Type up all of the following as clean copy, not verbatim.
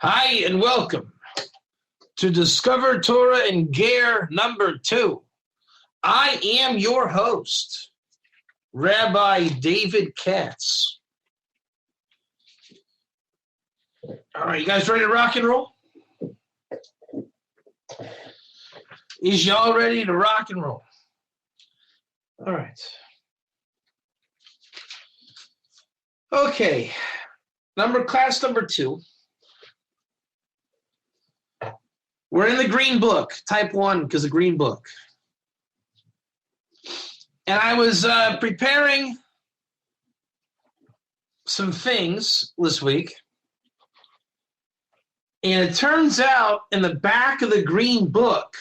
Hi, and welcome to Discover Torah and Ger number 2. I am your host, Rabbi David Katz. All right, you guys ready to rock and roll? Is y'all ready to rock and roll? All right. Okay, class number 2. We're in the green book, type 1, because of green book. And I was preparing some things this week. And it turns out in the back of the green book,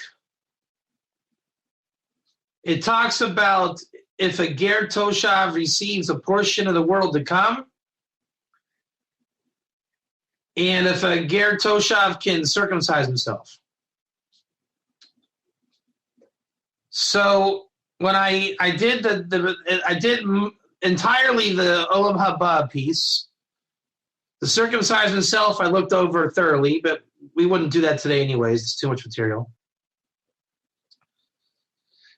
it talks about if a Ger Toshav receives a portion of the world to come, and if a Ger Toshav can circumcise himself. So when I did I did entirely the Olam Haba piece, the circumcise himself I looked over thoroughly, but we wouldn't do that today anyways. It's too much material.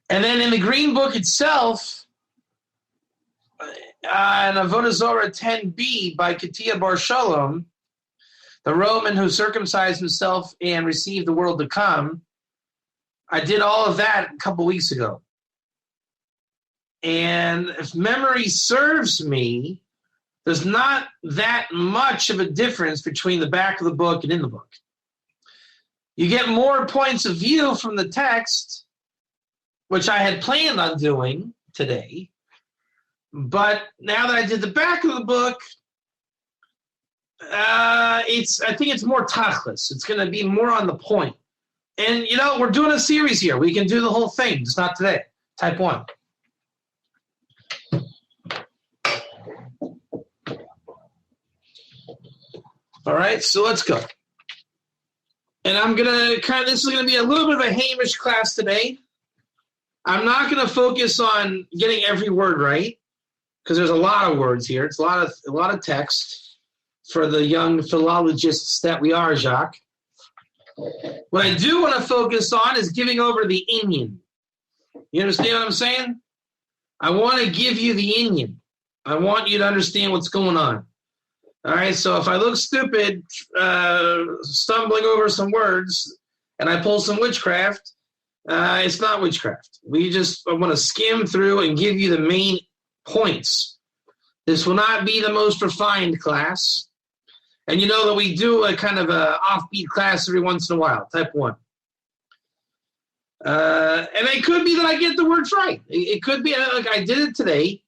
And then in the green book itself, in Avodah Zorah 10b by Katia Bar Shalom, the Roman who circumcised himself and received the world to come, I did all of that a couple weeks ago. And if memory serves me, there's not that much of a difference between the back of the book and in the book. You get more points of view from the text, which I had planned on doing today. But now that I did the back of the book, I think it's more tachlis. It's going to be more on the point. And, we're doing a series here. We can do the whole thing. Just not today. Type 1. All right, so let's go. And I'm going to this is going to be a little bit of a Hamish class today. I'm not going to focus on getting every word right because there's a lot of words here. It's a lot of text for the young philologists that we are, Jacques. What I do want to focus on is giving over the inyan. You understand what I'm saying? I want to give you the inyan. I want you to understand what's going on. All right, so if I look stupid, stumbling over some words, and I pull some witchcraft, it's not witchcraft. I want to skim through and give you the main points. This will not be the most refined class. And you know that we do a kind of a offbeat class every once in a while, type 1. And it could be that I get the words right. It could be like I did it today.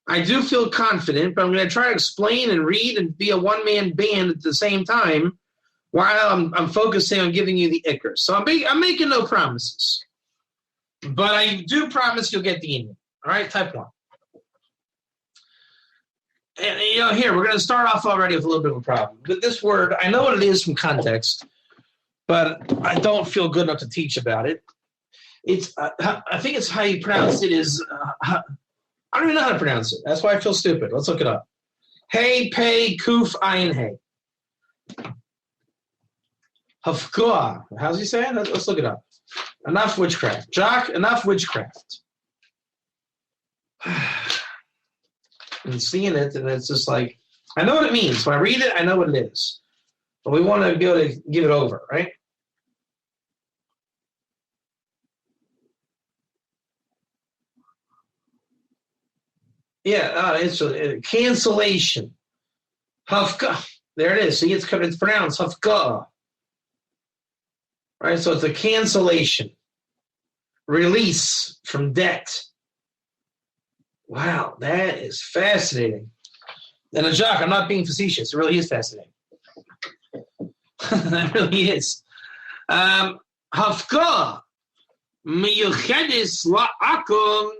I do feel confident, but I'm going to try to explain and read and be a one-man band at the same time while I'm focusing on giving you the ikr. So I'm making no promises. But I do promise you'll get the inyan. All right, type 1. And, here, we're going to start off already with a little bit of a problem. With this word, I know what it is from context, but I don't feel good enough to teach about it. It's I think it's how you pronounce it is, I don't even know how to pronounce it. That's why I feel stupid. Let's look it up. Hey, pay, kuf, ayin, hey. Hafkoa. How's he saying? Let's look it up. Enough witchcraft. Jock, enough witchcraft. And seeing it, and it's just like, I know what it means. When I read it, I know what it is. But we want to be able to give it over, right? Yeah, it's a cancellation. Hafka. There it is. See, it's pronounced Hafka. Right? So it's a cancellation. Release from debt. Wow, that is fascinating. And Jacques, I'm not being facetious. It really is fascinating. That really is. Hafka miyuchedis la'akum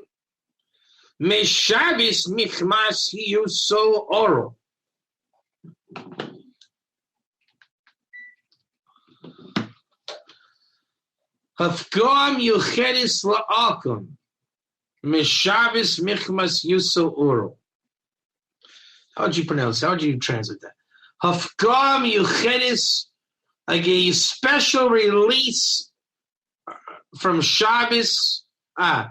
meshabis michmas hiyuso oro. Hafka miyuchedis la'akum meshabis michmas yuso oro. How would you pronounce it? How would you translate that? Hafgah Miyuchedes, like a special release from Shabbos, a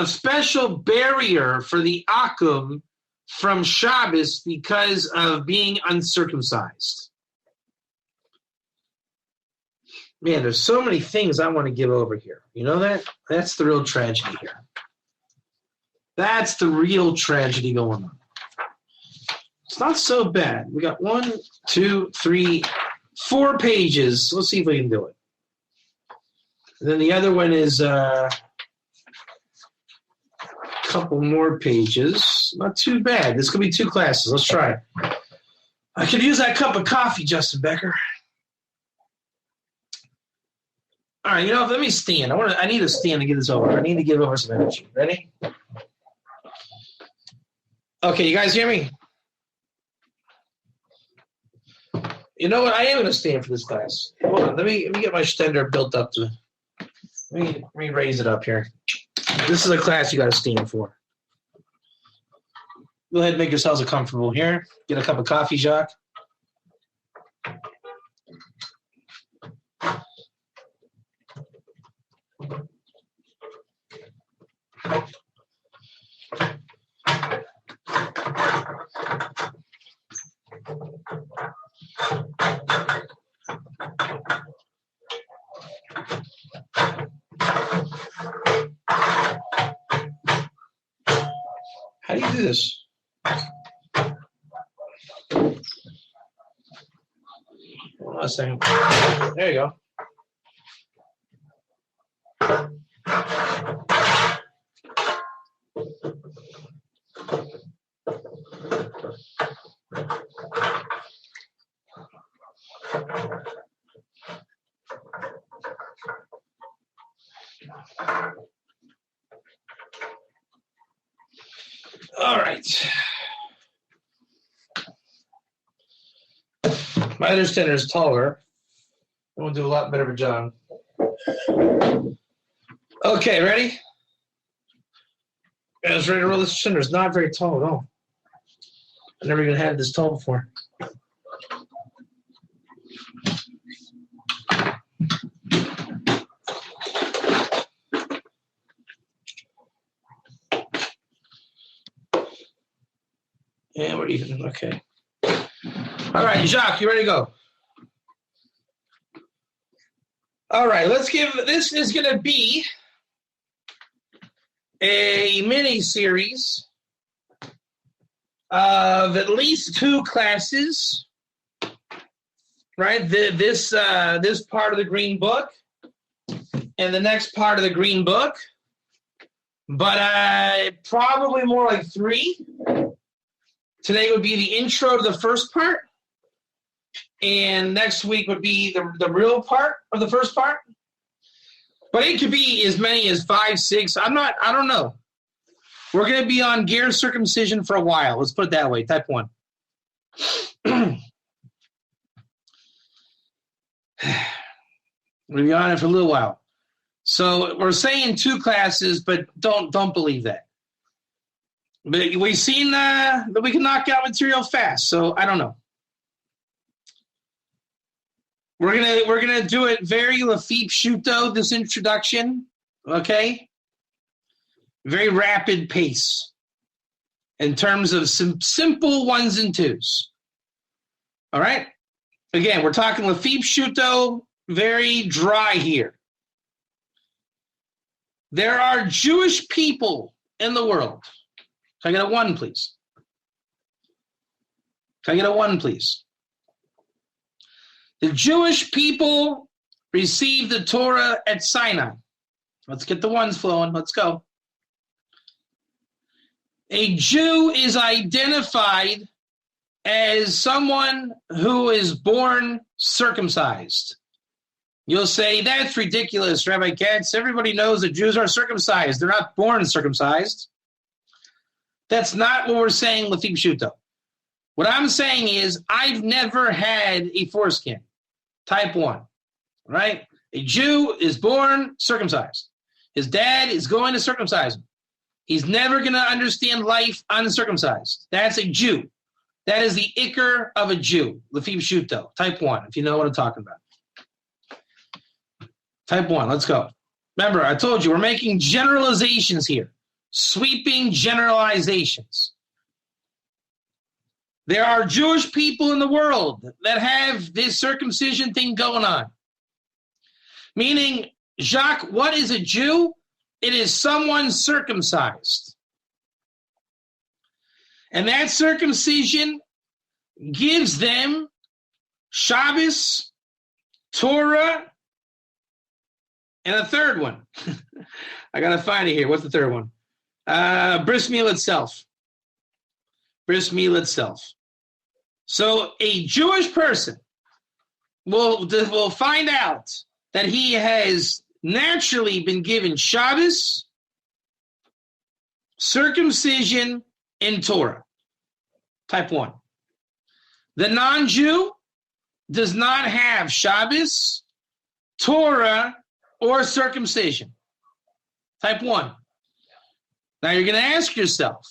special barrier for the Akum from Shabbos because of being uncircumcised. Man, there's so many things I want to give over here. You know that? That's the real tragedy here. That's the real tragedy going on. It's not so bad. We got 1, 2, 3, 4 pages. Let's see if we can do it. And then the other one is a couple more pages. Not too bad. This could be 2 classes. Let's try it. I could use that cup of coffee, Justin Becker. All right, let me stand. I need to stand to get this over. I need to give over some energy. Ready? Okay, you guys hear me? You know what? I am going to stand for this class. Hold on. Let me get my stender built up to. Let me raise it up here. This is a class you got to stand for. Go ahead and make yourselves comfortable here. Get a cup of coffee, Jacques. How do you do this? Hold on a second. There you go. All right. My understander is taller. I will do a lot better of a job. Okay, ready? I was ready to roll. This center is not very tall at all. I've never even had this tall before. Yeah, we're even. Okay. All right, Jacques, you ready to go? All right, let's give. This is going to be a mini series of at least 2 classes. Right, this part of the Green Book and the next part of the Green Book, but probably more like 3. Today would be the intro to the first part, and next week would be the real part of the first part. But it could be as many as 5, 6. I don't know. We're going to be on Ger circumcision for a while. Let's put it that way, type 1. We'll be on it for a little while. So we're saying 2 classes, but don't believe that. But we've seen that we can knock out material fast, so I don't know. We're gonna do it very Lafip Shuto, this introduction, okay? Very rapid pace in terms of some simple 1s and 2s. All right? Again, we're talking Lafip Shuto, very dry here. There are Jewish people in the world. Can I get a 1, please? Can I get a 1, please? The Jewish people received the Torah at Sinai. Let's get the 1s flowing. Let's go. A Jew is identified as someone who is born circumcised. You'll say, that's ridiculous, Rabbi Katz. Everybody knows that Jews are circumcised. They're not born circumcised. That's not what we're saying, Lafim Shuto. What I'm saying is I've never had a foreskin, type 1, right? A Jew is born circumcised. His dad is going to circumcise him. He's never going to understand life uncircumcised. That's a Jew. That is the ikar of a Jew, Lefim Shuto, type 1, if you know what I'm talking about. Type 1, let's go. Remember, I told you, we're making generalizations here, sweeping generalizations. There are Jewish people in the world that have this circumcision thing going on. Meaning, Jacques, what is a Jew? It is someone circumcised. And that circumcision gives them Shabbos, Torah, and a third one. I got to find it here. What's the third one? Bris Milah itself. Bris Milah itself. So a Jewish person will find out that he has naturally been given Shabbos, circumcision, and Torah. Type 1. The non-Jew does not have Shabbos, Torah, or circumcision. Type 1. Now you're going to ask yourself,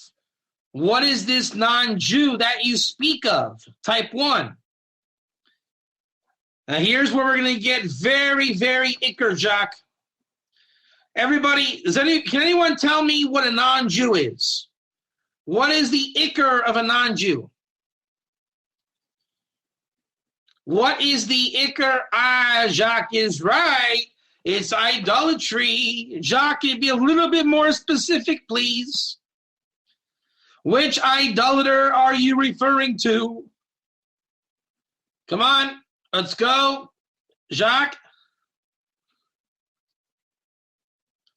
what is this non-Jew that you speak of? Type 1. Now here's where we're going to get very, very ikar, Jacques. Everybody, can anyone tell me what a non-Jew is? What is the ikar of a non-Jew? What is the ikar? Jacques is right. It's idolatry. Jacques, can you be a little bit more specific, please? Which idolater are you referring to? Come on, let's go. Jacques?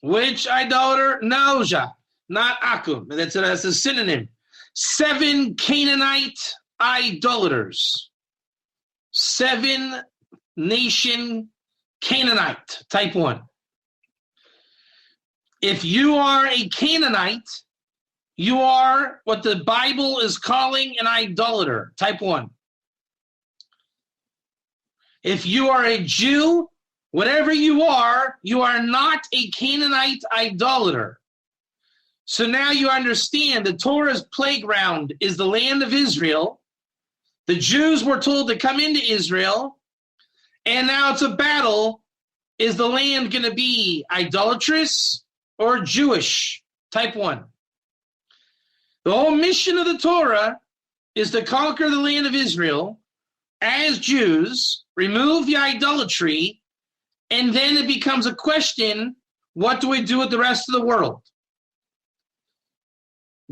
Which idolater? No, Jacques. Not Akum. That's a synonym. 7 Canaanite idolaters. 7 nation Canaanite. Type 1. If you are a Canaanite, you are what the Bible is calling an idolater. Type 1. If you are a Jew, whatever you are not a Canaanite idolater. So now you understand the Torah's playground is the land of Israel. The Jews were told to come into Israel, and now it's a battle. Is the land going to be idolatrous or Jewish? Type 1. The whole mission of the Torah is to conquer the land of Israel as Jews, remove the idolatry, and then it becomes a question, what do we do with the rest of the world?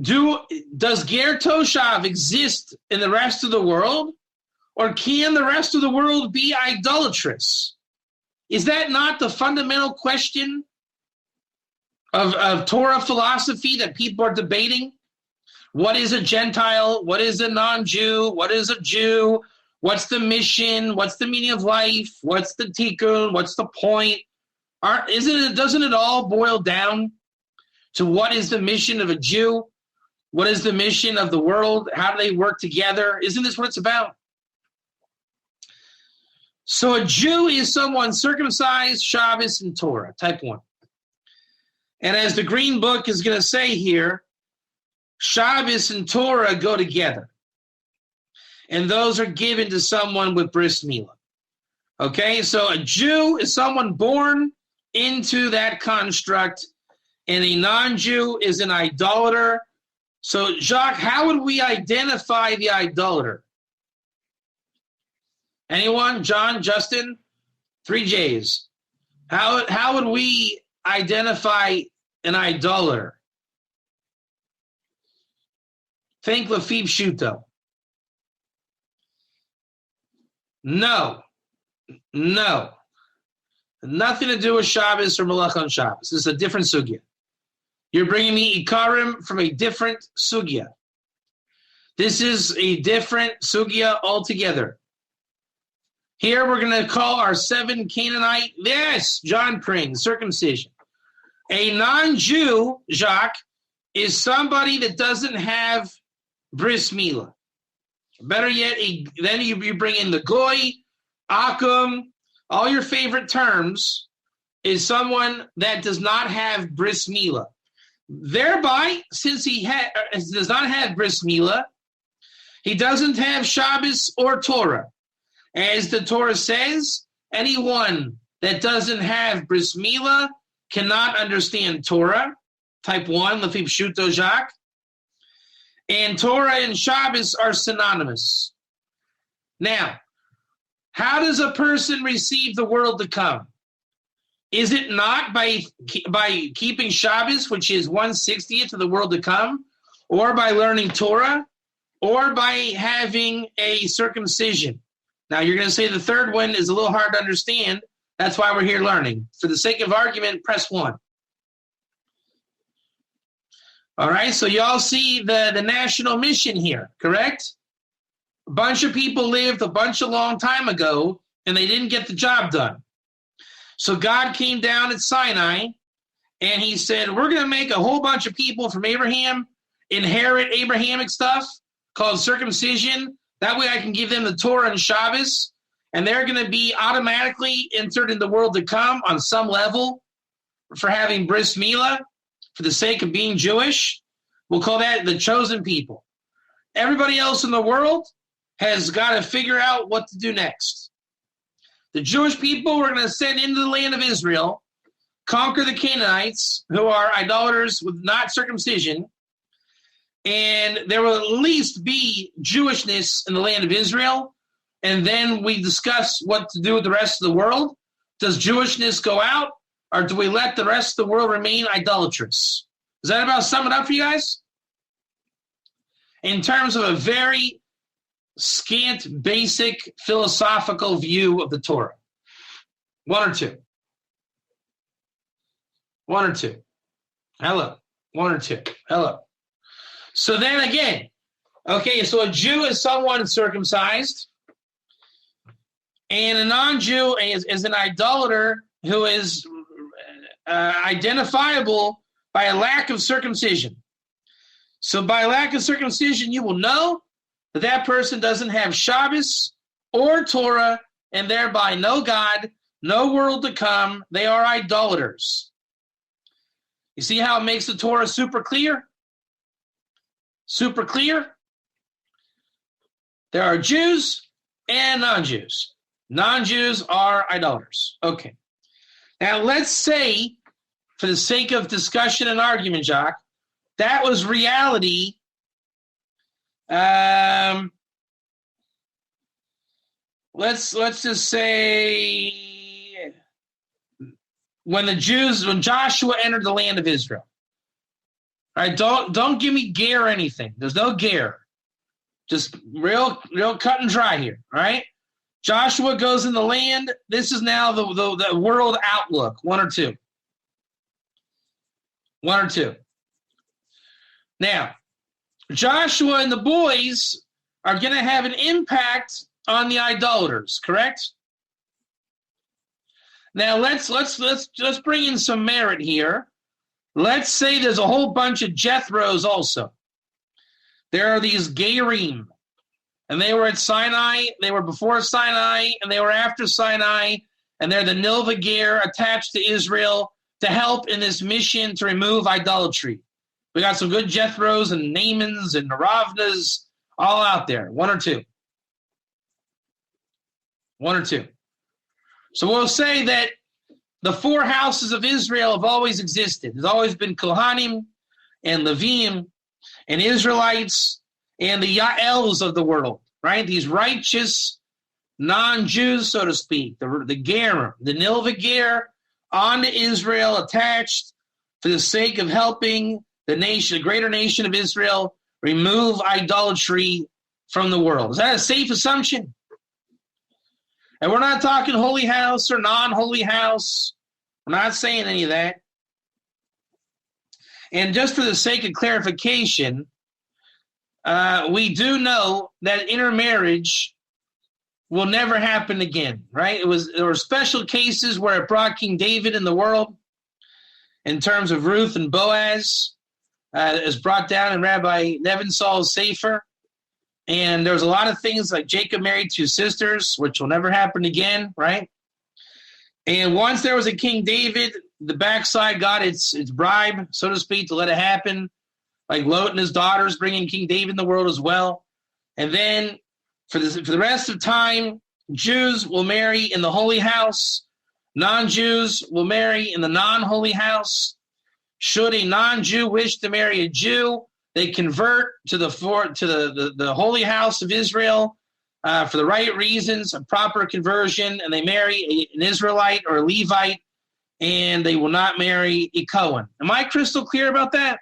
Does Ger Toshav exist in the rest of the world? Or can the rest of the world be idolatrous? Is that not the fundamental question of Torah philosophy that people are debating? What is a Gentile? What is a non-Jew? What is a Jew? What's the mission? What's the meaning of life? What's the tikkun? What's the point? Doesn't it all boil down to what is the mission of a Jew? What is the mission of the world? How do they work together? Isn't this what it's about? So a Jew is someone circumcised, Shabbos, and Torah, type 1. And as the Green Book is going to say here, Shabbos and Torah go together. And those are given to someone with bris milah. Okay, so a Jew is someone born into that construct, and a non-Jew is an idolater. So, Jacques, how would we identify the idolater? Anyone? John, Justin? 3 J's. How would we identify an idolater? Think Lafib Shuto. No. Nothing to do with Shabbos or Malach on Shabbos. This is a different sugya. You're bringing me Ikarim from a different sugya. This is a different sugya altogether. Here we're going to call our 7 Canaanite, yes, John Pring, circumcision. A non-Jew, Jacques, is somebody that doesn't have bris milah. Better yet, then you bring in the goy, akum, all your favorite terms, is someone that does not have bris milah. Thereby, since he does not have bris milah, He doesn't have Shabbos or Torah. As the Torah says, anyone that doesn't have Bris Milah cannot understand Torah. Type 1, Lefi Pshuto Jacques. And Torah and Shabbos are synonymous. Now, how does a person receive the world to come? Is it not by keeping Shabbos, which is 1/60th of the world to come, or by learning Torah, or by having a circumcision? Now, you're going to say the third one is a little hard to understand. That's why we're here learning. For the sake of argument, press 1. All right, so you all see the national mission here, correct? A bunch of people lived a long time ago, and they didn't get the job done. So God came down at Sinai, and he said, we're going to make a whole bunch of people from Abraham inherit Abrahamic stuff called circumcision. That way I can give them the Torah and Shabbos, and they're going to be automatically entered in the world to come on some level for having Bris Milah, for the sake of being Jewish. We'll call that the chosen people. Everybody else in the world has got to figure out what to do next. The Jewish people were going to send into the land of Israel, conquer the Canaanites, who are idolaters with not circumcision, and there will at least be Jewishness in the land of Israel, and then we discuss what to do with the rest of the world. Does Jewishness go out, or do we let the rest of the world remain idolatrous? Does that about sum it up for you guys? In terms of a very scant, basic, philosophical view of the Torah. 1 or 2? 1 or 2? Hello. 1 or 2? Hello. So then again, okay, so a Jew is someone circumcised, and a non-Jew is an idolater who is identifiable by a lack of circumcision. So by lack of circumcision, you will know that that person doesn't have Shabbos or Torah, and thereby no God, no world to come. They are idolaters. You see how it makes the Torah super clear? Super clear? There are Jews and non-Jews. Non-Jews are idolaters. Okay. Now let's say, for the sake of discussion and argument, Jacques, that was reality. Let's just say when Joshua entered the land of Israel. All right, don't give me Ger or anything. There's no Ger. Just real cut and dry here. All right. Joshua goes in the land. This is now the world outlook. 1 or 2? 1 or 2? Now, Joshua and the boys are going to have an impact on the idolaters, correct? Now let's bring in some merit here. Let's say there's a whole bunch of Jethros also. There are these Gerim, and they were at Sinai, they were before Sinai, and they were after Sinai, and they're the Nilva Ger attached to Israel to help in this mission to remove idolatry. We got some good Jethros and Naamans and Aravnas all out there. 1 or 2? 1 or 2? So we'll say that the 4 houses of Israel have always existed. There's always been Kohanim and Levim and Israelites and the Yaels of the world, right? These righteous non-Jews, so to speak, the Gerim, the Nilva Ger on Israel attached for the sake of helping the nation, the greater nation of Israel, remove idolatry from the world. Is that a safe assumption? And we're not talking holy house or non-holy house. We're not saying any of that. And just for the sake of clarification, we do know that intermarriage will never happen again, right? There were special cases where it brought King David in the world in terms of Ruth and Boaz. Is brought down in Rabbi Nebensaul's Sefer. And there was a lot of things like Jacob married 2 sisters, which will never happen again, right? And once there was a King David, the backside got its bribe, so to speak, to let it happen. Like Lot and his daughters bringing King David in the world as well. And then for the rest of time, Jews will marry in the holy house. Non-Jews will marry in the non-holy house. Should a non-Jew wish to marry a Jew, they convert to the holy house of Israel for the right reasons, a proper conversion, and they marry an Israelite or a Levite, and they will not marry a Cohen. Am I crystal clear about that?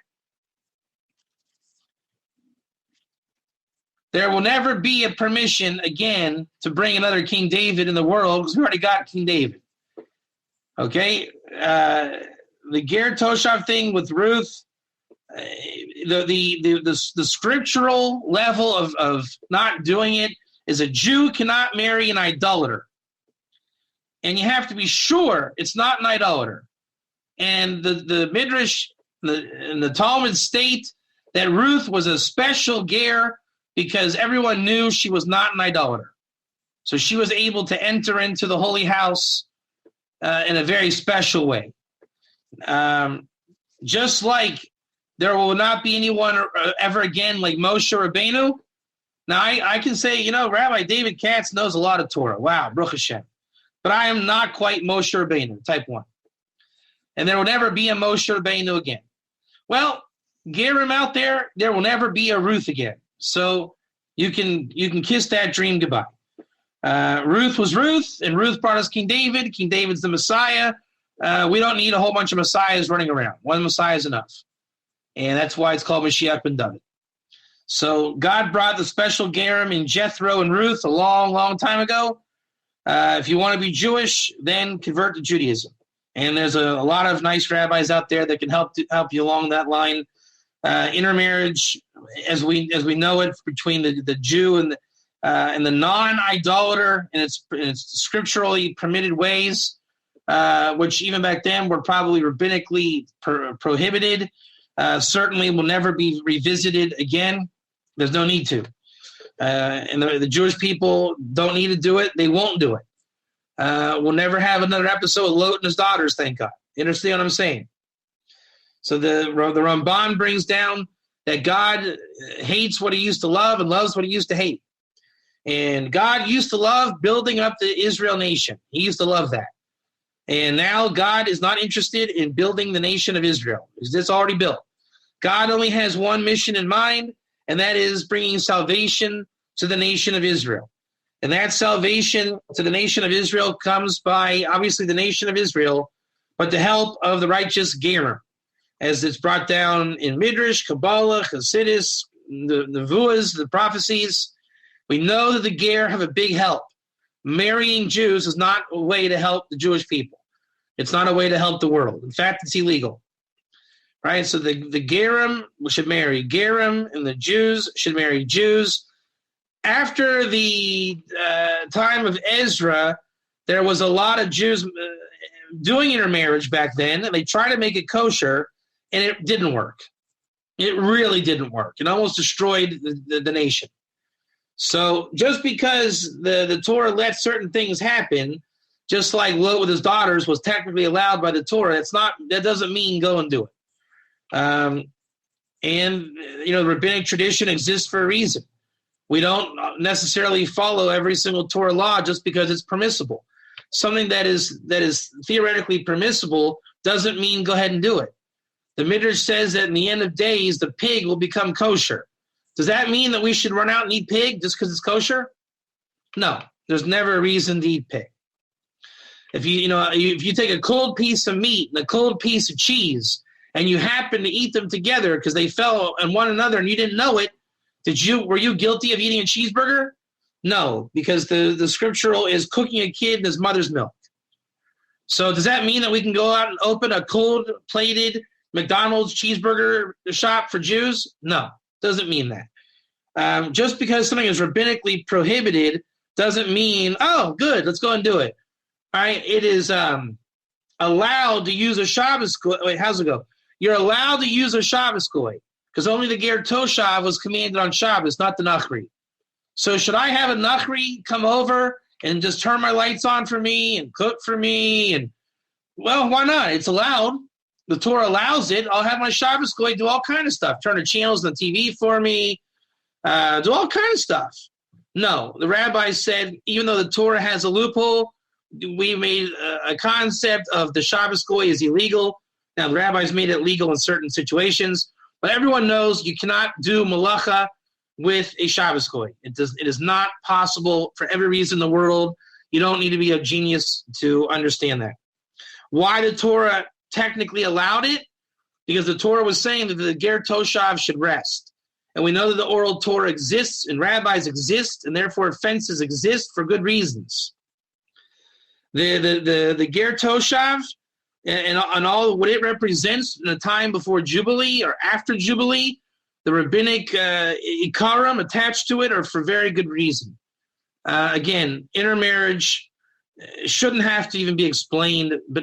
There will never be a permission again to bring another King David in the world because we already got King David. Okay? The Ger Toshav thing with Ruth, the scriptural level of not doing it is a Jew cannot marry an idolater. And you have to be sure it's not an idolater. And the Midrash and the Talmud state that Ruth was a special Ger because everyone knew she was not an idolater. So she was able to enter into the holy house in a very special way. Just like there will not be anyone ever again like Moshe Rabbeinu. Now, I can say, Rabbi David Katz knows a lot of Torah. Wow, Baruch Hashem. But I am not quite Moshe Rabbeinu, type 1. And there will never be a Moshe Rabbeinu again. Well, Gerim out there will never be a Ruth again. So you can kiss that dream goodbye. Ruth was Ruth, and Ruth brought us King David. King David's the Messiah. We don't need a whole bunch of Messiahs running around. One Messiah is enough. And that's why it's called Mashiach ben David. So God brought the special Gerim in Jethro and Ruth a long, long time ago. If you want to be Jewish, then convert to Judaism. And there's a lot of nice rabbis out there that can help you along that line. Intermarriage, as we know it, between the Jew and the non-idolater in its scripturally permitted ways, which even back then were probably rabbinically prohibited, certainly will never be revisited again. There's no need to. And the Jewish people don't need to do it. They won't do it. We'll never have another episode of Lot and his daughters, thank God. You understand what I'm saying? So the Ramban brings down that God hates what he used to love and loves what he used to hate. And God used to love building up the Israel nation. He used to love that. And now God is not interested in building the nation of Israel. It's already built. God only has one mission in mind, and that is bringing salvation to the nation of Israel. And that salvation to the nation of Israel comes by, obviously, the nation of Israel, but the help of the righteous Gerim, as it's brought down in Midrash, Kabbalah, Hasidus, the Nevuahs, the prophecies. We know that the Ger have a big help. Marrying Jews is not a way to help the Jewish people. It's not a way to help the world. In fact, it's illegal. Right? So the Gerim should marry Gerim, and the Jews should marry Jews. After the time of Ezra, there was a lot of Jews doing intermarriage back then, and they tried to make it kosher, and it didn't work. It really didn't work. It almost destroyed the nation. So just because the Torah let certain things happen, just like Lot with his daughters was technically allowed by the Torah, that doesn't mean go and do it. The rabbinic tradition exists for a reason. We don't necessarily follow every single Torah law just because it's permissible. Something that is theoretically permissible doesn't mean go ahead and do it. The Midrash says that in the end of days, the pig will become kosher. Does that mean that we should run out and eat pig just because it's kosher? No, there's never a reason to eat pig. If you take a cold piece of meat and a cold piece of cheese and you happen to eat them together because they fell on one another and you didn't know it, were you guilty of eating a cheeseburger? No, because the scriptural is cooking a kid in his mother's milk. So does that mean that we can go out and open a cold-plated McDonald's cheeseburger shop for Jews? No, doesn't mean that. Just because something is rabbinically prohibited doesn't mean, oh, good, let's go and do it. All right, it is allowed to use a Shabbos goy. Wait, how's it go? You're allowed to use a Shabbos goy because only the Ger Toshav was commanded on Shabbos, not the Nachri. So should I have a Nachri come over and just turn my lights on for me and cook for me? And well, why not? It's allowed. The Torah allows it. I'll have my Shabbos goy do all kind of stuff. Turn the channels on the TV for me. do all kinds of stuff. No, the rabbis said, even though the Torah has a loophole, we made a concept of the Shabbos goy is illegal. Now, the rabbis made it legal in certain situations, but everyone knows you cannot do malacha with a Shabbos goy. It is not possible for every reason in the world. You don't need to be a genius to understand that. Why the Torah technically allowed it? Because the Torah was saying that the Ger Toshav should rest. And we know that the oral Torah exists and rabbis exist, and therefore fences exist for good reasons. The Ger Toshav and all what it represents in a time before Jubilee or after Jubilee, the rabbinic ikarim attached to it are for very good reason. Again, intermarriage shouldn't have to even be explained, but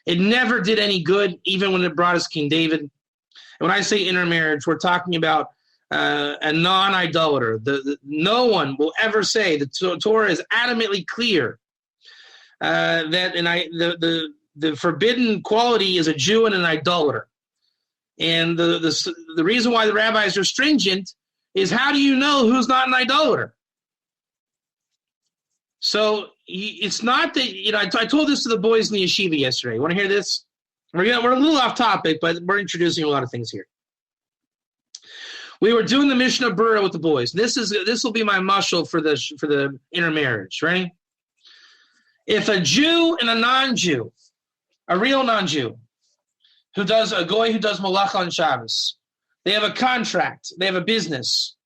it never did any good, even when it brought us King David. And when I say intermarriage, we're talking about a non-idolater. No one will ever say the Torah is adamantly clear that the forbidden quality is a Jew and an idolater. And the reason why the rabbis are stringent is, how do you know who's not an idolater? So it's not that, I told this to the boys in the yeshiva yesterday. You want to hear this? We're a little off topic, but we're introducing a lot of things here. We were doing the Mishnah Berurah with the boys. This will be my mashal for the intermarriage, right? If a Jew and a non-Jew, a real non-Jew, a goy who does malacha on Shabbos, they have a contract, they have a business.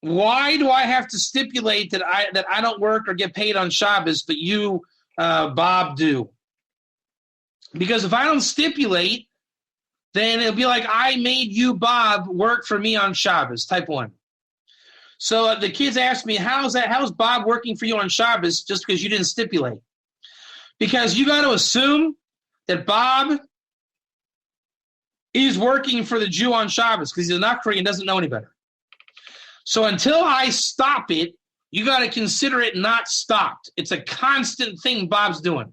Why do I have to stipulate that I don't work or get paid on Shabbos, but you, Bob, do? Because if I don't stipulate, then it'll be like I made you, Bob, work for me on Shabbos, type 1. So the kids asked me, how's Bob working for you on Shabbos just because you didn't stipulate? Because you got to assume that Bob is working for the Jew on Shabbos because he's a Nakri and doesn't know any better. So until I stop it, you got to consider it not stopped. It's a constant thing Bob's doing.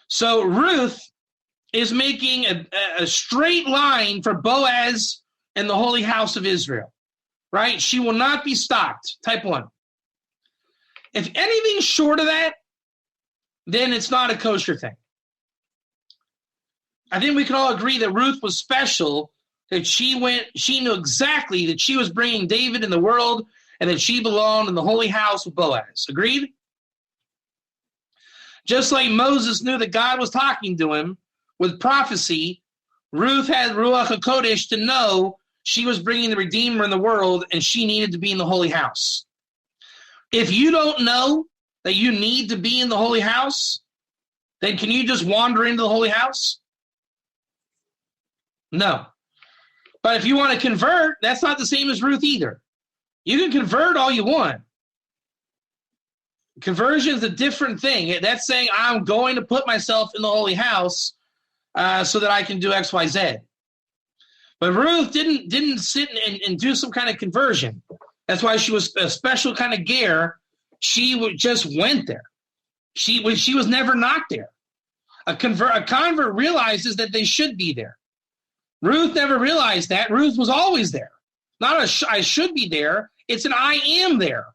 So Ruth is making a straight line for Boaz and the holy house of Israel, right? She will not be stopped, type 1. If anything short of that, then it's not a kosher thing. I think we can all agree that Ruth was special, that she knew exactly that she was bringing David in the world and that she belonged in the holy house with Boaz. Agreed? Just like Moses knew that God was talking to him with prophecy, Ruth had Ruach HaKodesh to know she was bringing the Redeemer in the world and she needed to be in the holy house. If you don't know that you need to be in the holy house, then can you just wander into the holy house? No. But if you want to convert, that's not the same as Ruth either. You can convert all you want. Conversion is a different thing. That's saying I'm going to put myself in the holy house so that I can do X, Y, Z. But Ruth didn't sit and do some kind of conversion. That's why she was a special kind of ger. She just went there. She was never not there. A convert realizes that they should be there. Ruth never realized that. Ruth was always there. Not I should be there. It's an I am there.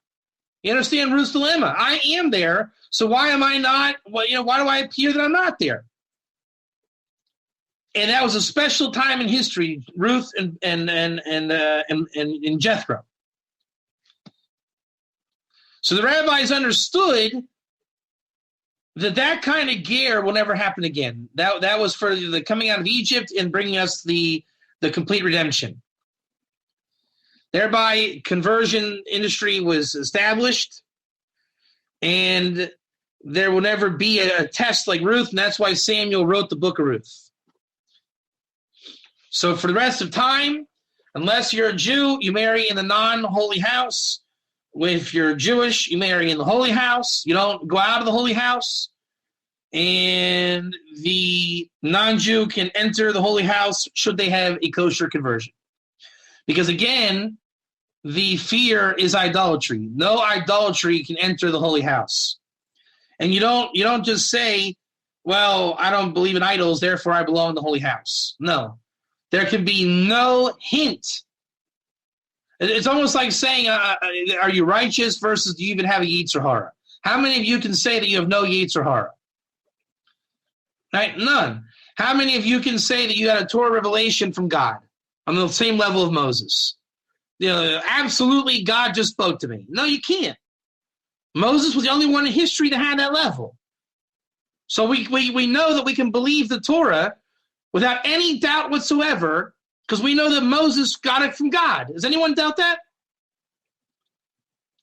You understand Ruth's dilemma? I am there, so why am I not? Well, why do I appear that I'm not there? And that was a special time in history, Ruth and Jethro. So the rabbis understood that kind of ger will never happen again. That was for the coming out of Egypt and bringing us the complete redemption. Thereby, conversion industry was established, and there will never be a test like Ruth, and that's why Samuel wrote the book of Ruth. So for the rest of time, unless you're a Jew, you marry in the non-holy house. If you're Jewish, you marry in the holy house. You don't go out of the holy house. And the non-Jew can enter the holy house should they have a kosher conversion. Because again, the fear is idolatry. No idolatry can enter the holy house. And you don't just say, well, I don't believe in idols, therefore I belong in the holy house. No. There can be no hint. It's almost like saying, are you righteous versus do you even have a Yetzer Hara? How many of you can say that you have no Yetzer Hara? Right? None. How many of you can say that you had a Torah revelation from God on the same level of Moses? Absolutely, God just spoke to me. No, you can't. Moses was the only one in history to have that level. So we know that we can believe the Torah without any doubt whatsoever because we know that Moses got it from God. Does anyone doubt that?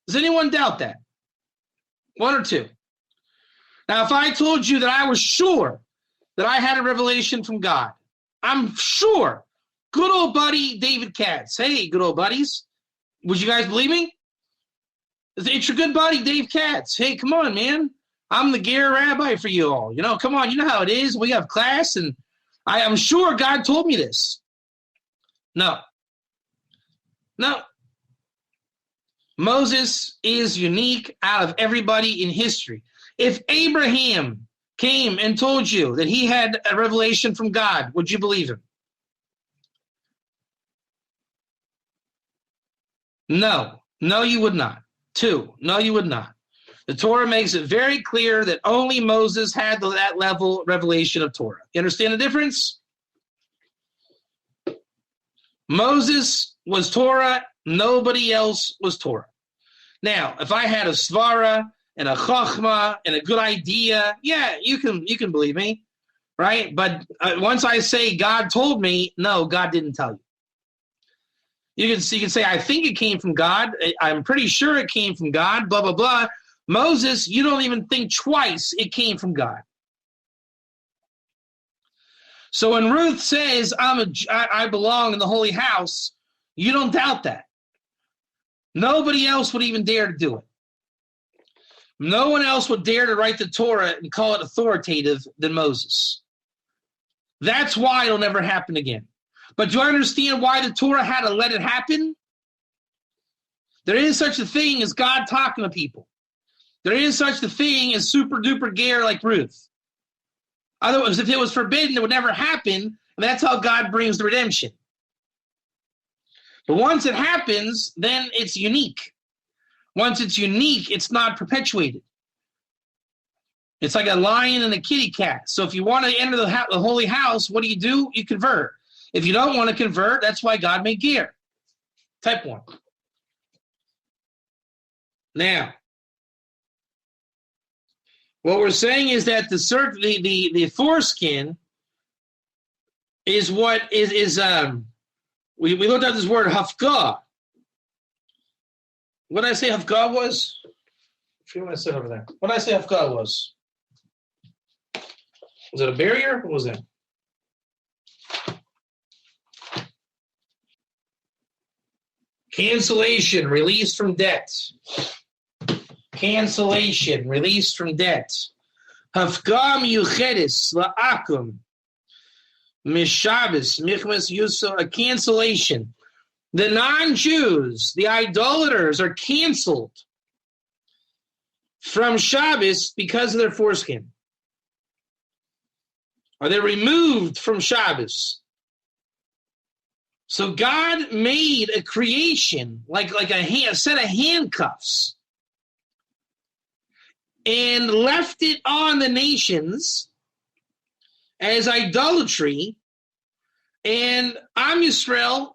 Does anyone doubt that? One or two. Now, if I told you that I was sure that I had a revelation from God, I'm sure. Good old buddy David Katz. Hey, good old buddies. Would you guys believe me? It's your good buddy Dave Katz. Hey, come on, man. I'm the Ger rabbi for you all. Come on. You know how it is. We have class, and I am sure God told me this. No. Moses is unique out of everybody in history. If Abraham came and told you that he had a revelation from God, would you believe him? No, you would not. 2, no, you would not. The Torah makes it very clear that only Moses had that level of revelation of Torah. You understand the difference? Moses was Torah, nobody else was Torah. Now, if I had a svara and a chachma and a good idea, yeah, you can believe me, right? But once I say God told me, no, God didn't tell you. You can say, I think it came from God. I'm pretty sure it came from God, blah, blah, blah. Moses, you don't even think twice it came from God. So when Ruth says, I belong in the holy house, you don't doubt that. Nobody else would even dare to do it. No one else would dare to write the Torah and call it authoritative than Moses. That's why it'll never happen again. But do you understand why the Torah had to let it happen? There is such a thing as God talking to people. There is such a thing as super duper Ger like Ruth. Otherwise, if it was forbidden, it would never happen. And that's how God brings the redemption. But once it happens, then it's unique. Once it's unique, it's not perpetuated. It's like a lion and a kitty cat. So if you want to enter the holy house, what do? You convert. If you don't want to convert, that's why God made Ger. Type 1. Now, what we're saying is that the foreskin is what is we looked at this word hafkah. What did I say hafkah was? I forget what I said over there. What did I say hafkah was? Was it a barrier? What was that? Cancellation, release from debt. Cancellation, release from debt. Hafkah miyuchedes la'akum mishabes michmas yuso, a cancellation. The non-Jews, the idolaters, are canceled from Shabbos because of their foreskin. Are they removed from Shabbos? So God made a creation like a set of handcuffs and left it on the nations as idolatry. And Am Yisrael,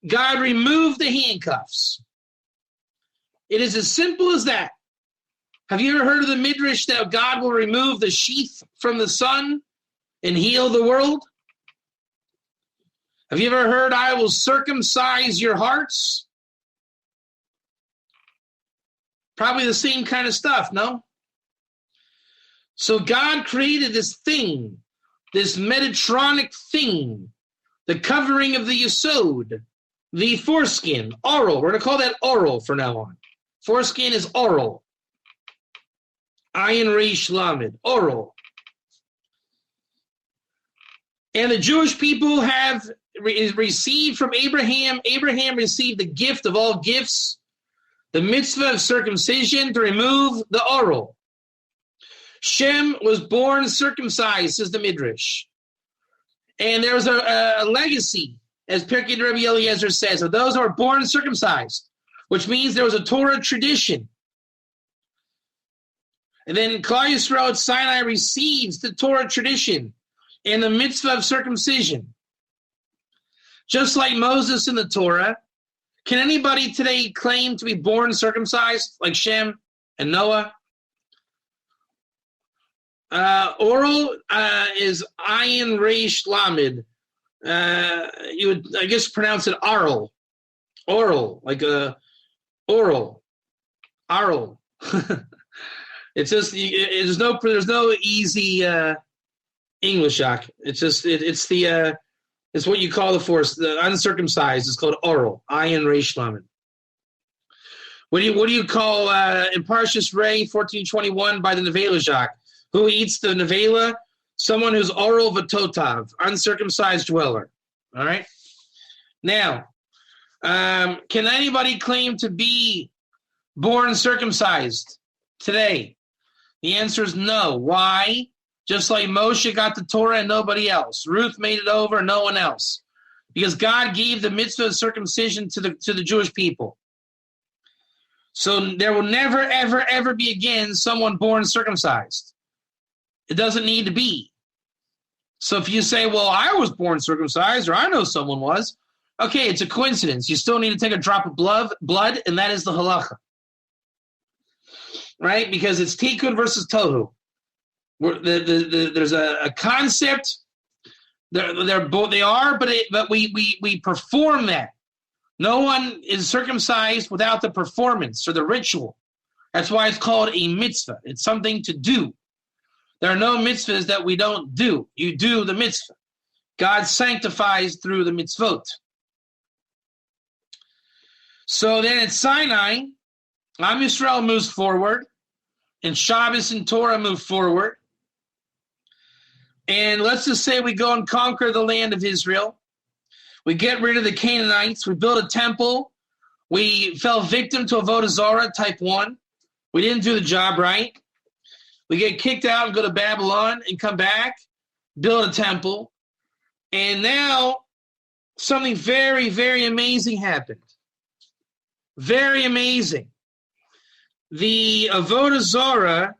God removed the handcuffs. It is as simple as that. Have you ever heard of the midrash that God will remove the sheath from the sun and heal the world? Have you ever heard, I will circumcise your hearts? Probably the same kind of stuff, no? So God created this thing, this Metatronic thing, the covering of the Yesod, the foreskin, oral. We're going to call that oral from now on. Foreskin is oral. Ayin Reish Lamed, oral. And the Jewish people have received from Abraham. Abraham received the gift of all gifts, the mitzvah of circumcision to remove the oral. Shem was born circumcised, says the Midrash. And there was a legacy, as Pirkei Rabbi Eliezer says, of those who are born circumcised, which means there was a Torah tradition. And then Klal Yisrael at Sinai receives the Torah tradition and the mitzvah of circumcision. Just like Moses in the Torah, can anybody today claim to be born circumcised, like Shem and Noah? Oral is ayin resh lamed. You would, I guess, pronounce it oral. Oral, like a oral. Oral. It's just there's no easy English, Jacques. It's just it's what you call the uncircumcised. It's called oral. Ayin resh lamed. What do you call in Parshas Rei 14:21 by the Nevela, Jacques? Who eats the nevela? Someone who's oral v'totav, uncircumcised dweller. All right? Now, can anybody claim to be born circumcised today? The answer is no. Why? Just like Moshe got the Torah and nobody else. Ruth made it over and no one else. Because God gave the mitzvah of circumcision to the Jewish people. So there will never, ever, ever be again someone born circumcised. It doesn't need to be. So if you say, well, I was born circumcised, or I know someone was, okay, it's a coincidence. You still need to take a drop of blood, and that is the halacha. Right? Because it's tikkun versus tohu. There's a concept. They're both, but we perform that. No one is circumcised without the performance or the ritual. That's why it's called a mitzvah. It's something to do. There are no mitzvahs that we don't do. You do the mitzvah. God sanctifies through the mitzvot. So then at Sinai, Am Yisrael moves forward, and Shabbos and Torah move forward. And let's just say we go and conquer the land of Israel. We get rid of the Canaanites. We build a temple. We fell victim to Avodah Zarah type 1. We didn't do the job right. We get kicked out and go to Babylon and come back, build a temple. And now something very, very amazing happened. Very amazing. The Avodah Zarah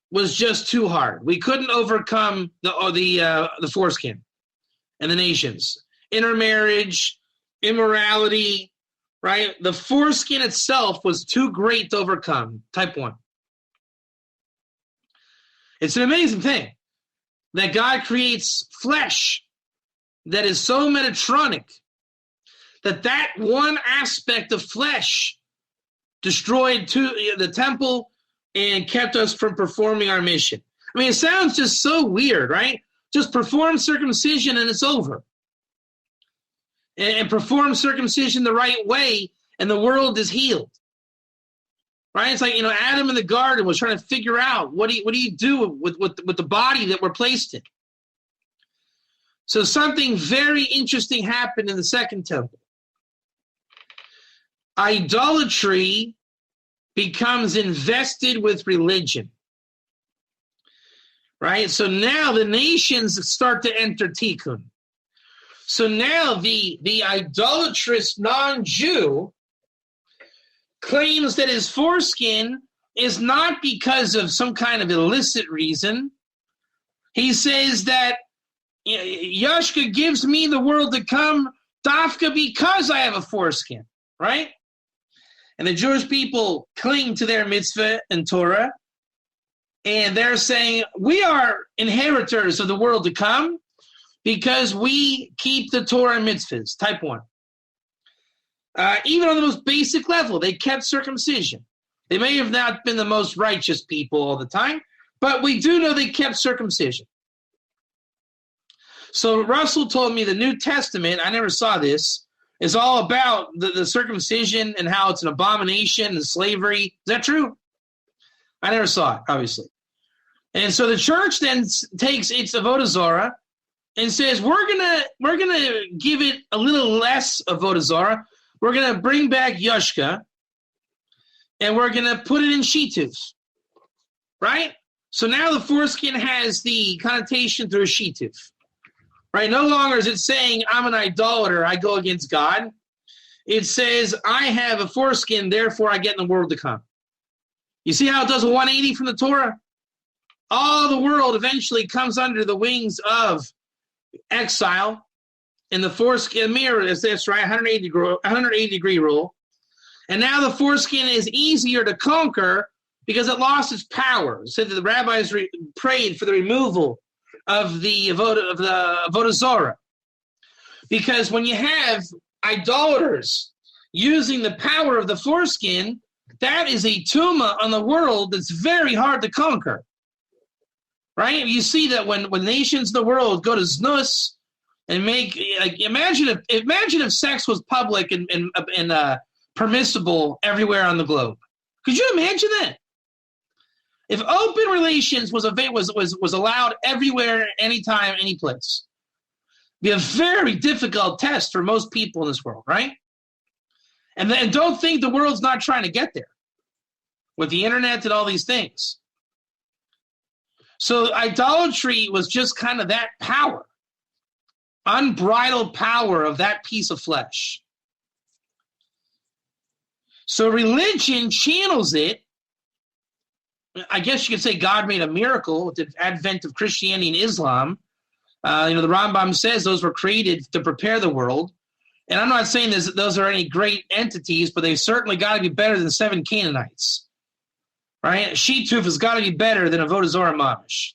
was just too hard. We couldn't overcome the foreskin and the nations. Intermarriage, immorality, right? The foreskin itself was too great to overcome, type 1. It's an amazing thing that God creates flesh that is so Metatronic that one aspect of flesh destroyed the temple and kept us from performing our mission. I mean, it sounds just so weird, right? Just perform circumcision and it's over. And perform circumcision the right way and the world is healed. Right? It's like, Adam in the garden was trying to figure out what do you do with the body that we're placed in. So something very interesting happened in the second temple. Idolatry becomes invested with religion. Right? So now the nations start to enter tikkun. So now the idolatrous non-Jew claims that his foreskin is not because of some kind of illicit reason. He says that Yashka gives me the world to come dafka because I have a foreskin, right? And the Jewish people cling to their mitzvah and Torah, and they're saying, we are inheritors of the world to come because we keep the Torah and mitzvahs, type 1. Even on the most basic level, they kept circumcision. They may have not been the most righteous people all the time, but we do know they kept circumcision. So Russell told me the New Testament, I never saw this, is all about the circumcision and how it's an abomination and slavery. Is that true? I never saw it, obviously. And so the church then takes its Avodah Zarah and says, we're gonna give it a little less Avodah Zarah. We're going to bring back Yashka, and we're going to put it in Shituf, right? So now the foreskin has the connotation through Shituf, right? No longer is it saying I'm an idolater, I go against God. It says I have a foreskin, therefore I get in the world to come. You see how it does a 180 from the Torah? All the world eventually comes under the wings of exile, and the foreskin mirror is this, right? 180 degree rule. And now the foreskin is easier to conquer because it lost its power. It said that the rabbis prayed for the removal of the Avodah Zarah. Because when you have idolaters using the power of the foreskin, that is a tumah on the world that's very hard to conquer. Right? You see that when nations in the world go to znus and make, like, imagine if sex was public and permissible everywhere on the globe. Could you imagine that? If open relations was allowed everywhere, anytime, any place, it'd be a very difficult test for most people in this world, right? And don't think the world's not trying to get there with the internet and all these things. So idolatry was just kind of that power, unbridled power of that piece of flesh. So religion channels it. I guess you could say God made a miracle with the advent of Christianity and Islam. The Rambam says those were created to prepare the world. And I'm not saying those are any great entities, but they certainly got to be better than 7 Canaanites. Right? Shituf has got to be better than Avodah Zarah Mamish.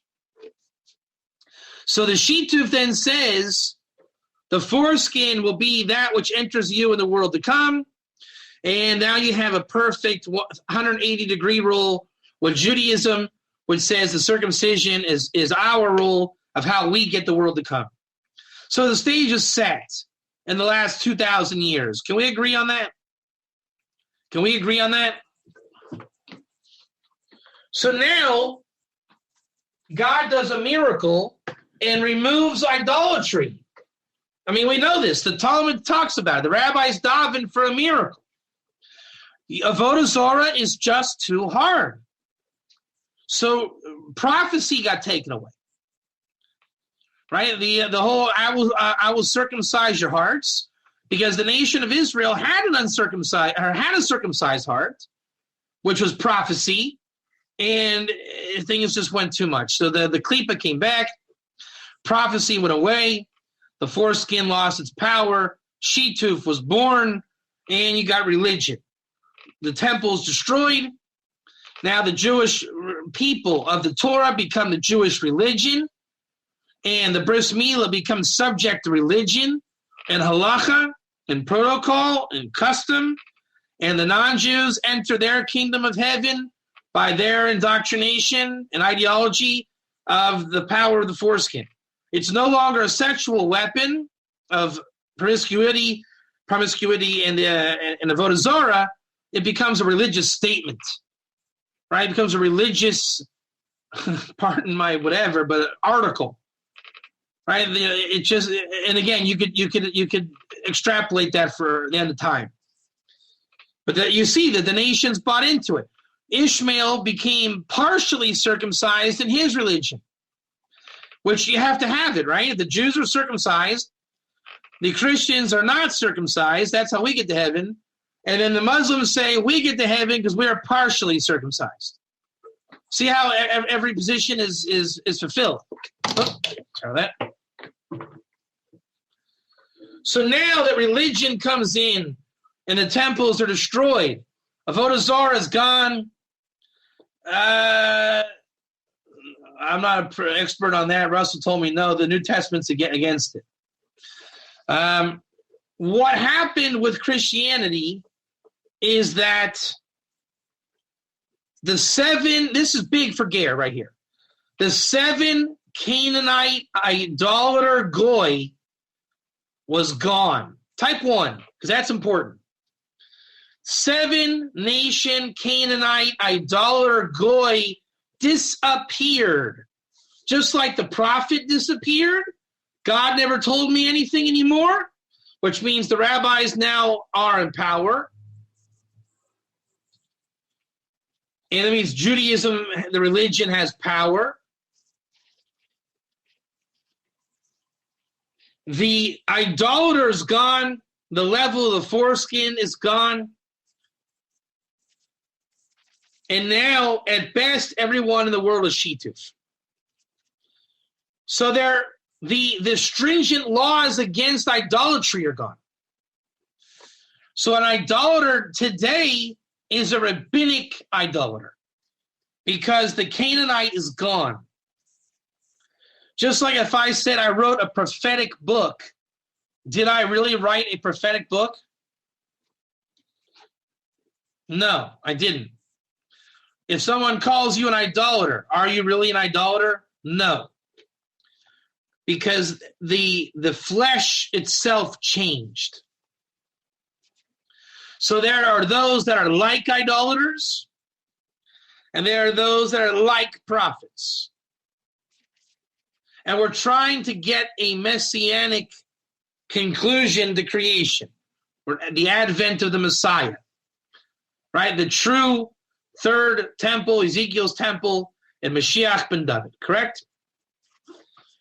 So the Shituf then says, the foreskin will be that which enters you in the world to come. And now you have a perfect 180-degree rule with Judaism, which says the circumcision is our rule of how we get the world to come. So the stage is set in the last 2,000 years. Can we agree on that? Can we agree on that? So now God does a miracle and removes idolatry. I mean, we know this. The Talmud talks about it. The rabbis daven for a miracle. Avodah Zarah is just too hard. So prophecy got taken away. Right? The whole I will circumcise your hearts, because the nation of Israel had a circumcised heart, which was prophecy, and things just went too much. So the klipa came back, prophecy went away, the foreskin lost its power, Shituf was born, and you got religion. The temple's destroyed. Now the Jewish people of the Torah become the Jewish religion, and the Bris Milah becomes subject to religion and halacha and protocol and custom, and the non-Jews enter their kingdom of heaven by their indoctrination and ideology of the power of the foreskin. It's no longer a sexual weapon of promiscuity and Avodah Zarah. It becomes a religious statement, right? It becomes a religious, pardon my whatever, but article, right? It just, and again, you could extrapolate that for the end of time. But you see that the nations bought into it. Ishmael became partially circumcised in his religion, which you have to have it, right? If the Jews are circumcised, the Christians are not circumcised. That's how we get to heaven. And then the Muslims say we get to heaven because we are partially circumcised. See how every position is fulfilled. Oh, sorry that. So now that religion comes in and the temples are destroyed, Avodah Zarah is gone. I'm not an expert on that. Russell told me no, the New Testament's against it. What happened with Christianity is that this is big for Ger right here. The 7 Canaanite idolater goy was gone. Type 1, because that's important. 7 nation Canaanite idolater goy disappeared. Just like the prophet disappeared, God never told me anything anymore, which means the rabbis now are in power. And it means Judaism, the religion, has power. The idolater is gone. The level of the foreskin is gone. And now, at best, everyone in the world is shituf. So the stringent laws against idolatry are gone. So an idolater today is a rabbinic idolater because the Canaanite is gone. Just like if I said I wrote a prophetic book, did I really write a prophetic book? No, I didn't. If someone calls you an idolater, are you really an idolater? No. Because the flesh itself changed. So there are those that are like idolaters, and there are those that are like prophets. And we're trying to get a messianic conclusion to creation, or the advent of the Messiah, right? The true third temple, Ezekiel's temple, and Mashiach ben David, correct?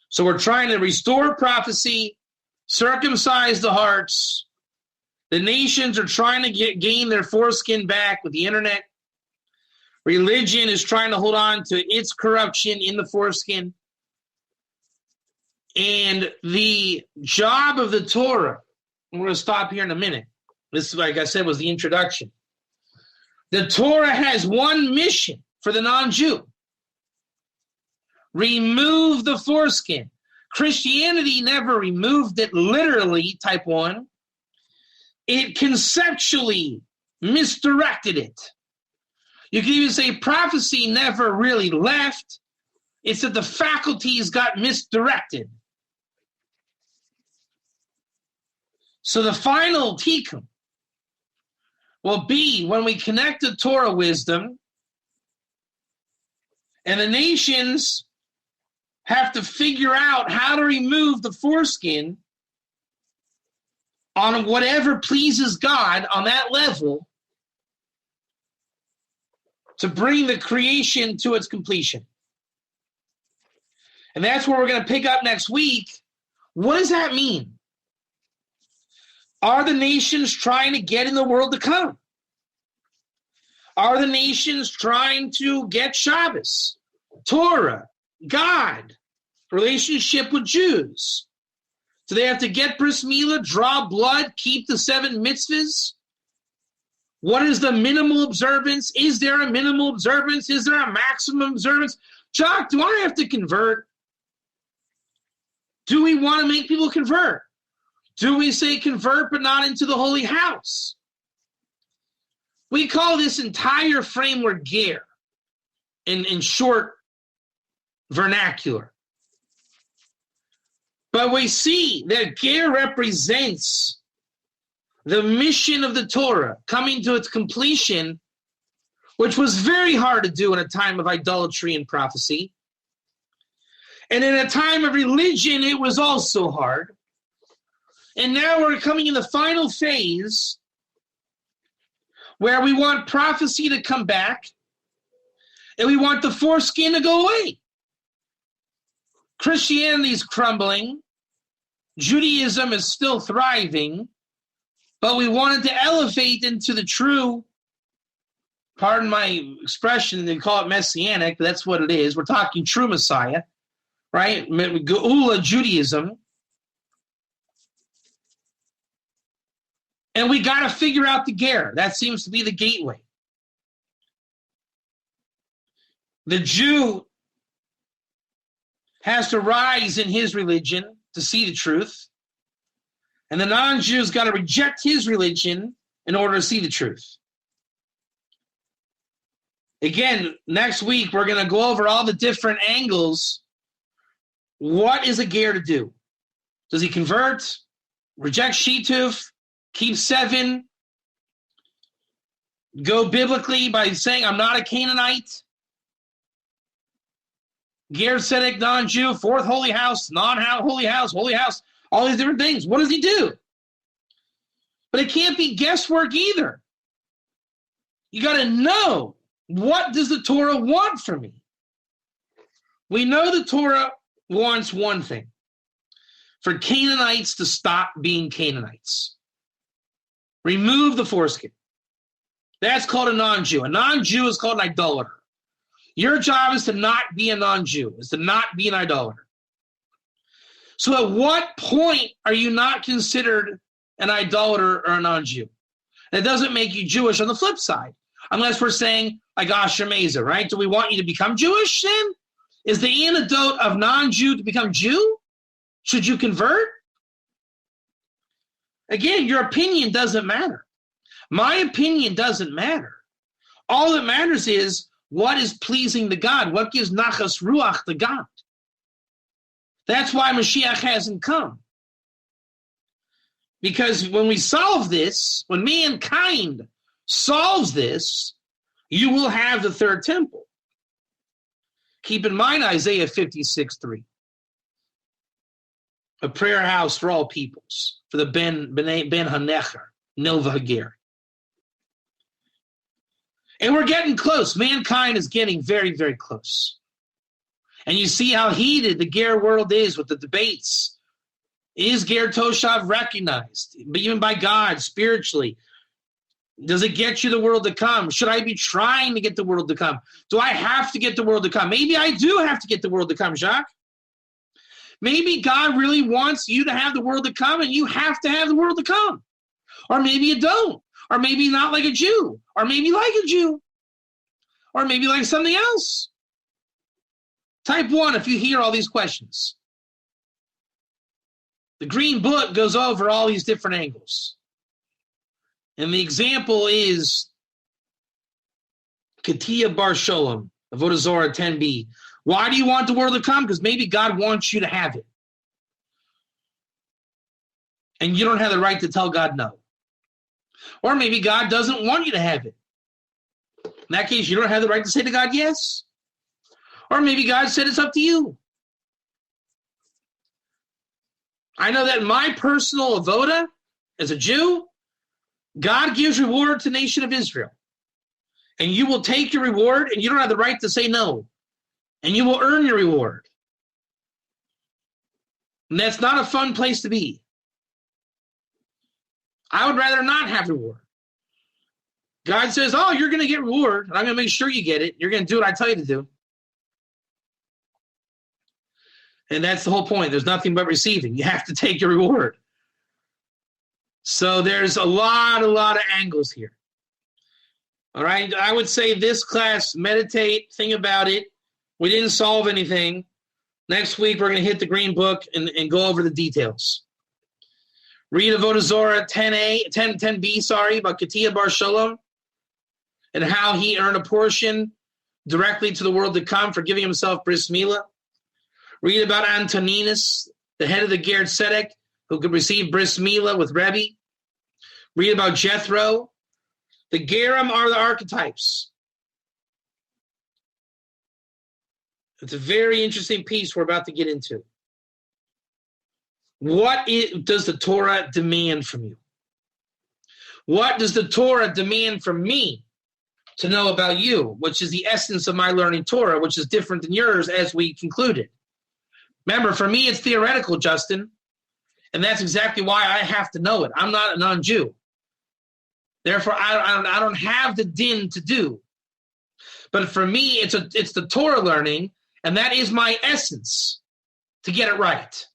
So we're trying to restore prophecy, circumcise the hearts. The nations are trying to gain their foreskin back with the internet. Religion is trying to hold on to its corruption in the foreskin. And the job of the Torah, and we're going to stop here in a minute. This, like I said, was the introduction. The Torah has one mission for the non-Jew. Remove the foreskin. Christianity never removed it literally, type 1. It conceptually misdirected it. You can even say prophecy never really left. It's that the faculties got misdirected. So the final tikkun will be when we connect the Torah wisdom and the nations have to figure out how to remove the foreskin on whatever pleases God on that level to bring the creation to its completion. And that's where we're going to pick up next week. What does that mean? Are the nations trying to get in the world to come? Are the nations trying to get Shabbos, Torah, God, relationship with Jews? Do they have to get bris milah, draw blood, keep the 7 mitzvahs? What is the minimal observance? Is there a minimal observance? Is there a maximum observance? Jock, do I have to convert? Do we want to make people convert? Do we say convert but not into the holy house? We call this entire framework Ger in short vernacular. But we see that Ger represents the mission of the Torah coming to its completion, which was very hard to do in a time of idolatry and prophecy. And in a time of religion, it was also hard. And now we're coming in the final phase where we want prophecy to come back and we want the foreskin to go away. Christianity is crumbling. Judaism is still thriving. But we wanted to elevate into the true, pardon my expression, they call it messianic, but that's what it is. We're talking true Messiah, right? Geula Judaism. And we got to figure out the Ger. That seems to be the gateway. The Jew has to rise in his religion to see the truth. And the non-Jew's got to reject his religion in order to see the truth. Again, next week, we're going to go over all the different angles. What is a Ger to do? Does he convert? Reject Shituf? Keep 7? Go biblically by saying, I'm not a Canaanite? Ger Tzedek, non-Jew, 4th holy house, non-holy house, holy house. All these different things. What does he do? But it can't be guesswork either. You got to know, what does the Torah want from me? We know the Torah wants one thing. for Canaanites to stop being Canaanites. Remove the foreskin. That's called a non-Jew. A non-Jew is called an idolater. Your job is to not be a non-Jew, is to not be an idolater. So at what point are you not considered an idolater or a non-Jew? That doesn't make you Jewish on the flip side, unless we're saying, like Asher Meza, right? Do we want you to become Jewish then? Is the antidote of non-Jew to become Jew? Should you convert? Again, your opinion doesn't matter. My opinion doesn't matter. All that matters is what is pleasing to God, what gives nachas ruach to God. That's why Mashiach hasn't come. Because when we solve this, when mankind solves this, you will have the third temple. Keep in mind Isaiah 56:3. A prayer house for all peoples, for the Ben HaNecher, Nova Ger. And we're getting close. Mankind is getting very, very close. And you see how heated the Ger world is with the debates. Is Ger Toshav recognized, even by God, spiritually? Does it get you the world to come? Should I be trying to get the world to come? Do I have to get the world to come? Maybe I do have to get the world to come, Jacques. Maybe God really wants you to have the world to come, and you have to have the world to come. Or maybe you don't. Or maybe not like a Jew. Or maybe like a Jew. Or maybe like something else. Type 1 if you hear all these questions. The Green Book goes over all these different angles. And the example is Katia Bar Sholem, Avodah Zorah 10b. Why do you want the world to come? Because maybe God wants you to have it. And you don't have the right to tell God no. Or maybe God doesn't want you to have it. In that case, you don't have the right to say to God yes. Or maybe God said it's up to you. I know that in my personal avoda as a Jew, God gives reward to the nation of Israel. And you will take your reward, and you don't have the right to say no. And you will earn your reward. And that's not a fun place to be. I would rather not have reward. God says, oh, you're going to get reward, and I'm going to make sure you get it. You're going to do what I tell you to do. And that's the whole point. There's nothing but receiving. You have to take your reward. So there's a lot of angles here. All right? I would say this class, meditate, think about it. We didn't solve anything. Next week, we're going to hit the Green Book and go over the details. Read Avodah Zorah 10b, about Katia Bar Sholem and how he earned a portion directly to the world to come for giving himself bris milah. Read about Antoninus, the head of the Ger Tzedek, who could receive bris milah with Rebbe. Read about Jethro. The Gerim are the archetypes. It's a very interesting piece we're about to get into. What does the Torah demand from you? What does the Torah demand from me to know about you, which is the essence of my learning Torah, which is different than yours as we concluded? Remember, for me, it's theoretical, Justin, and that's exactly why I have to know it. I'm not a non-Jew. Therefore, I don't have the din to do. But for me, it's the Torah learning, and that is my essence to get it right.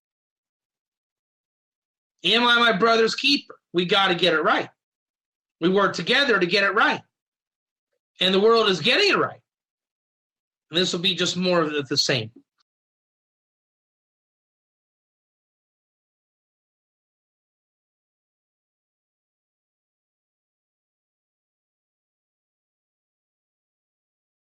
Am I my brother's keeper? We got to get it right. We work together to get it right. And the world is getting it right. And this will be just more of the same.